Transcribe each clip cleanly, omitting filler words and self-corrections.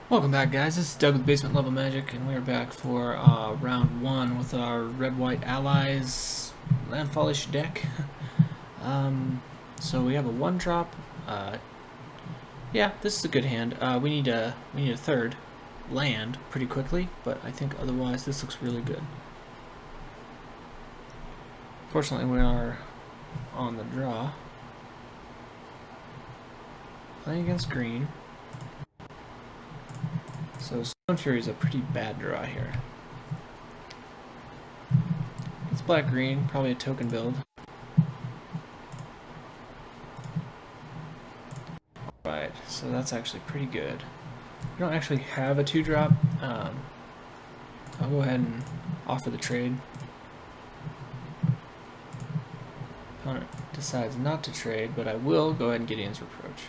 Welcome back, guys. This is Doug with Basement Level Magic, and we are back for round one with our red-white allies landfallish deck. So we have a one-drop. Yeah, this is a good hand. We need a third land pretty quickly, but I think otherwise this looks really good. Fortunately, we are on the draw, playing against green. So Stone Fury is a pretty bad draw here. It's black-green, probably a token build. Alright, so that's actually pretty good. We don't actually have a 2-drop. I'll go ahead and offer the trade. Opponent decides not to trade, but I will go ahead and Gideon's Reproach.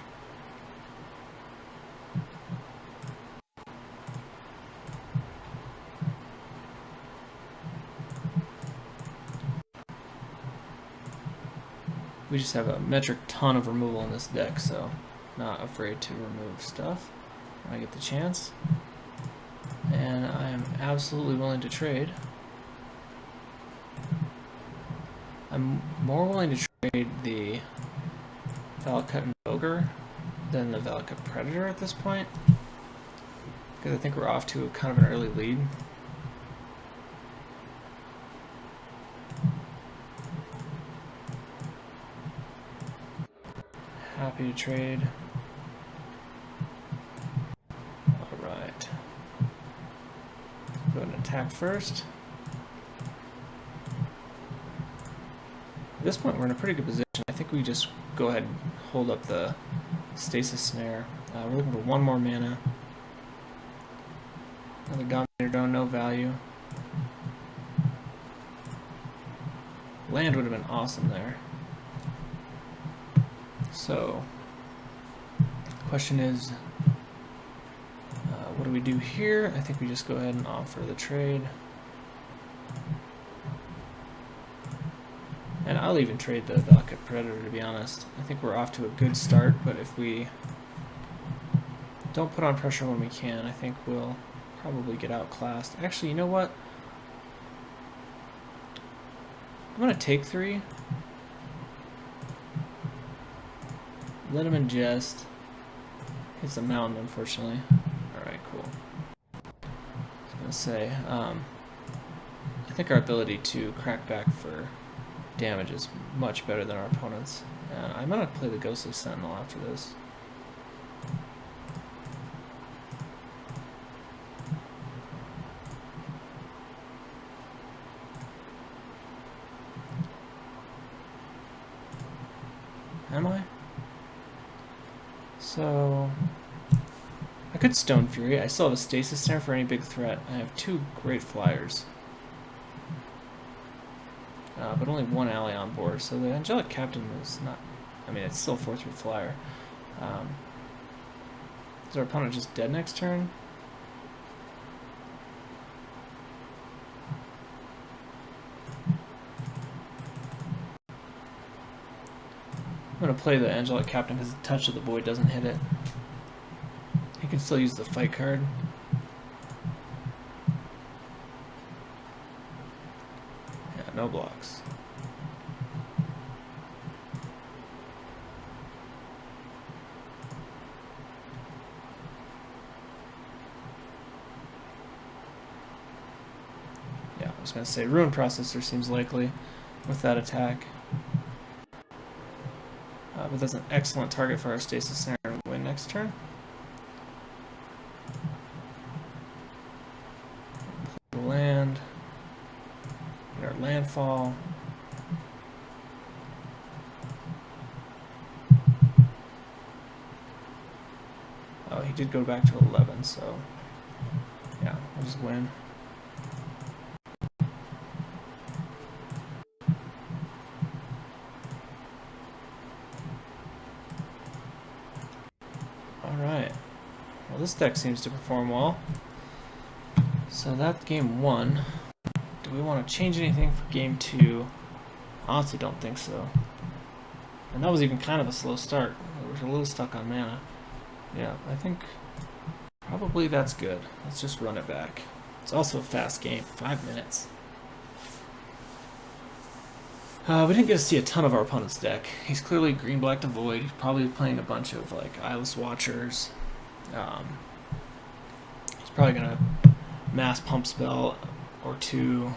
We just have a metric ton of removal in this deck, so not afraid to remove stuff when I get the chance. And I am absolutely willing to trade. I'm more willing to trade the Valakut Ogre than the Valakut Predator at this point, because I think we're off to kind of an early lead. Happy to trade. Alright. Go ahead and attack first. At this point we're in a pretty good position. I think we just go ahead and hold up the Stasis Snare. We're looking for one more mana. Another Dominator Dome, no value. Land would have been awesome there. So, the question is, what do we do here? I think we just go ahead and offer the trade. And I'll even trade the Valakut Predator, to be honest. I think we're off to a good start, but if we don't put on pressure when we can, I think we'll probably get outclassed. Actually, you know what? I'm going to take 3. Let him ingest. Hits a mountain, unfortunately. Alright, cool. I was going to say, I think our ability to crack back for damage is much better than our opponents. And I'm going to play the Ghostly Sentinel after this. Am I? So, I could Stone Fury. I still have a Stasis Snare for any big threat. I have 2 great flyers. But only 1 ally on board, so the Angelic Captain is not... I mean, it's still a 4/3 flyer. Is our opponent just dead next turn? I'm going to play the Angelic Captain because the Touch of the Void doesn't hit it. He can still use the fight card. Yeah, no blocks. Yeah, I was going to say Ruin Processor seems likely with that attack. But that's an excellent target for our Stasis Snare and win next turn. Play the land. Get our landfall. Oh, he did go back to 11, so yeah, we'll just win. Alright, well this deck seems to perform well. So that's game 1. Do we want to change anything for game 2? Honestly don't think so. And that was even kind of a slow start. We were a little stuck on mana. Yeah, I think Probably that's good. Let's just run it back. It's also a fast game, 5 minutes. We didn't get to see a ton of our opponent's deck. He's clearly green-black devoid. He's probably playing a bunch of like Eyeless Watchers. He's probably gonna mass pump spell or two.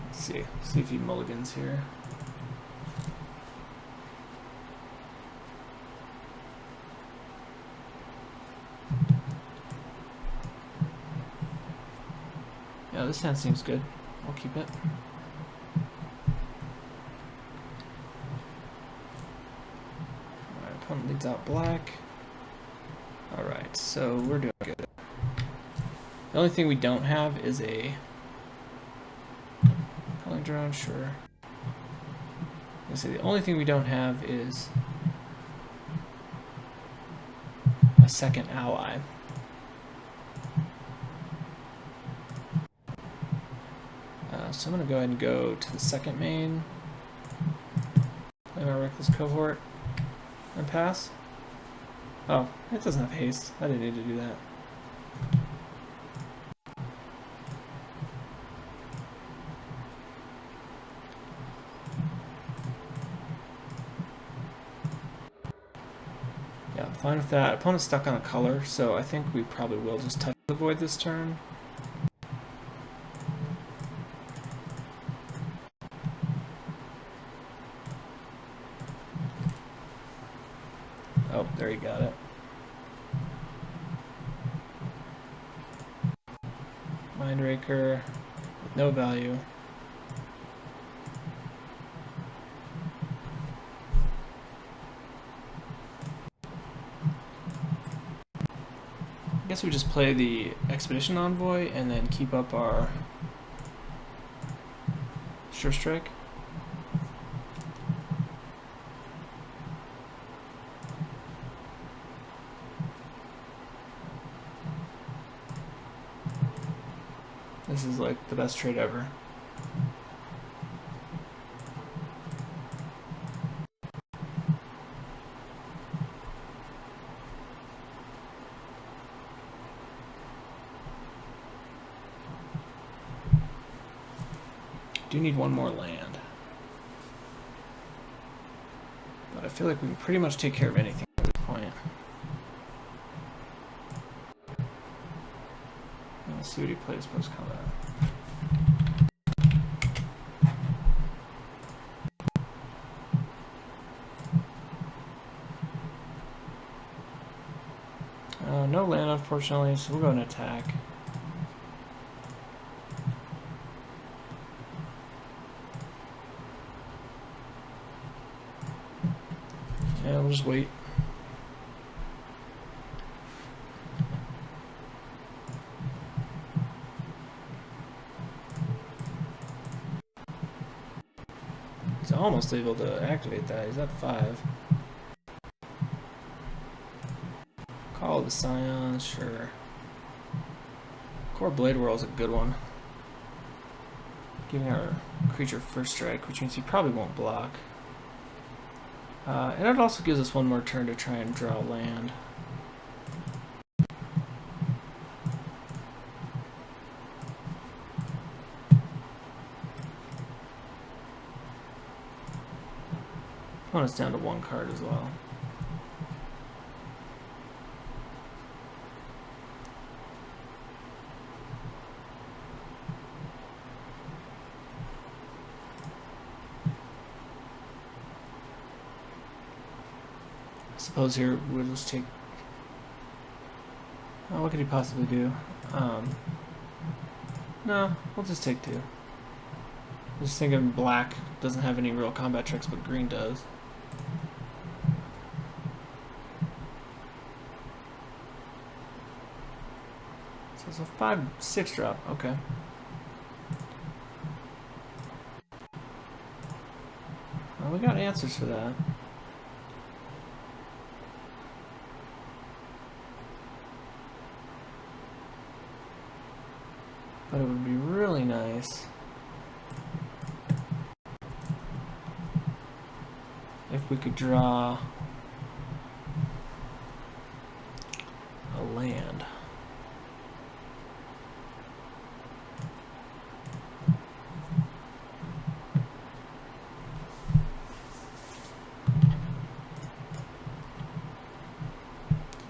Let's see if he mulligans here. Yeah, this hand seems good. I'll keep it. Alright, opponent leads out black. Alright, so we're doing good. The only thing we don't have is a calling drone, sure. I say the only thing we don't have is a second ally. So I'm going to go ahead and go to the second main, play my Reckless Cohort, and pass. Oh, it doesn't have haste. I didn't need to do that. Yeah, I'm fine with that. Opponent's stuck on a color, so I think we probably will just touch the void this turn. Oh, there you got it. Mindraker with no value. I guess we just play the Expedition Envoy and then keep up our Sure Strike. This is like the best trade ever. Do need one more land. But I feel like we can pretty much take care of anything at this point. Let's see what he plays post-combat. No land, unfortunately, so we'll go and attack. Yeah, we'll just wait. He's almost able to activate that. He's at 5. Call the Scions, sure. Core Blade Whirl is a good one. Giving our creature first strike, which means he probably won't block. And it also gives us one more turn to try and draw land. Opponent's down to 1 card as well. I suppose here we'll just take... Oh, what could he possibly do? No, we'll just take 2. I'm just thinking black doesn't have any real combat tricks, but green does. So it's a 5/6 drop, okay. Well, we got answers for that. But it would be really nice if we could draw land.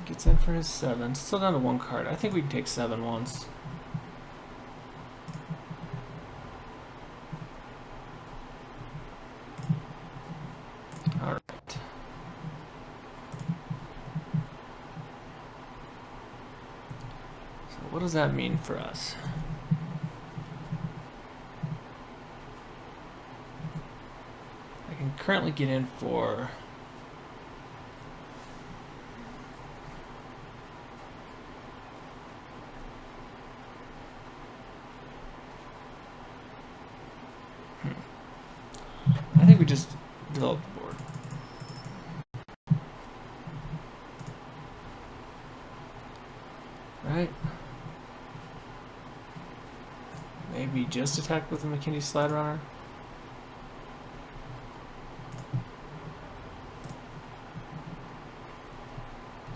Gets in for his 7. Still down to 1 card. I think we can take 7 once. Alright. So what does that mean for us? I can currently get in for... I think we just develop the board. Right? Maybe just attack with the McKinney Slide Runner.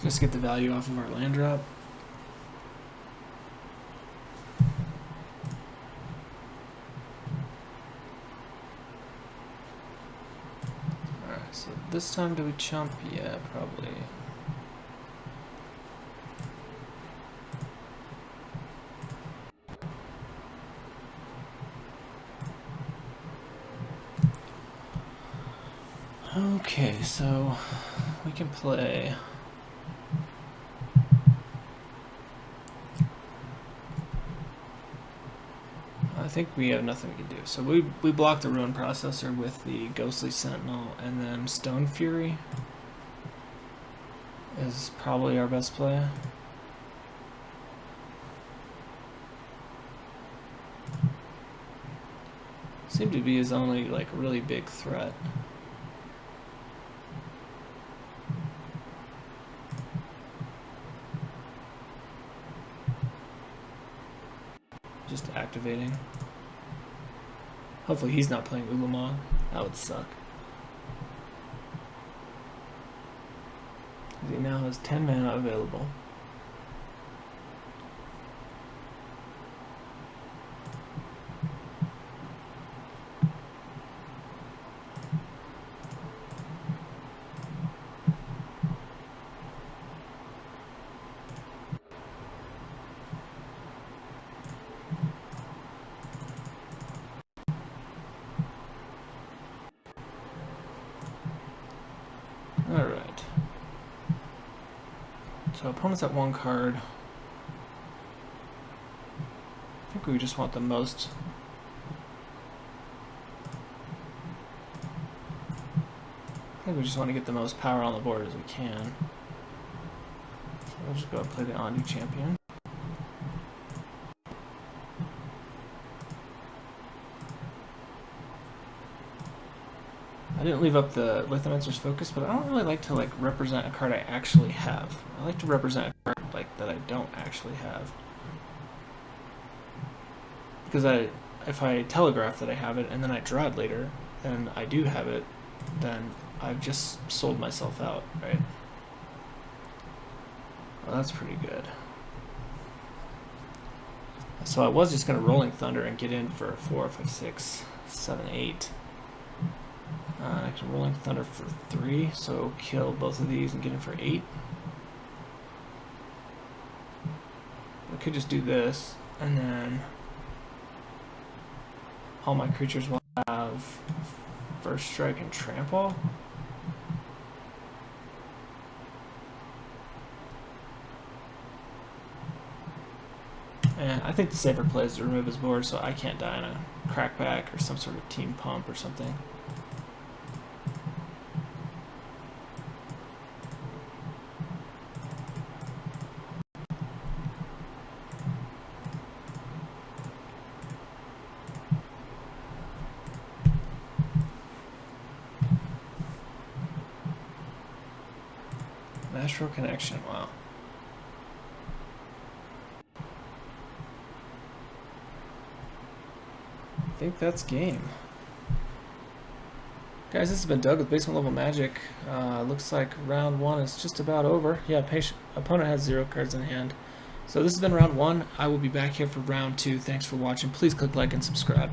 Just get the value off of our land drop. Alright, so this time do we chump? Yeah, probably. Okay, so we can play... I think we have nothing we can do. So we block the Ruin Processor with the Ghostly Sentinel, and then Stone Fury is probably our best play. Seemed to be his only like really big threat. Just activating. Hopefully he's not playing Ulamog. That would suck. He now has 10 mana available. Alright. So opponent's at 1 card. I think we just want the most. I think we just want to get the most power on the board as we can. So we'll just go and play the Andu Champion. I didn't leave up the Lithomancer's Focus, but I don't really like to like represent a card I actually have. I like to represent a card like that I don't actually have. Because if I telegraph that I have it and then I draw it later, and I do have it, then I've just sold myself out, right? Well, that's pretty good. So I was just going to Rolling Thunder and get in for 4, 5, 6, 7, 8. I can Rolling Thunder for 3, so kill both of these and get in for 8. I could just do this, and then all my creatures will have First Strike and Trample. And I think the safer play is to remove his board so I can't die in a crackback or some sort of team pump or something. Natural Connection, wow. I think that's game. Guys, this has been Doug with Basement Level Magic. Looks like round 1 is just about over. Yeah, opponent has 0 cards in hand. So this has been round 1. I will be back here for round 2. Thanks for watching. Please click like and subscribe.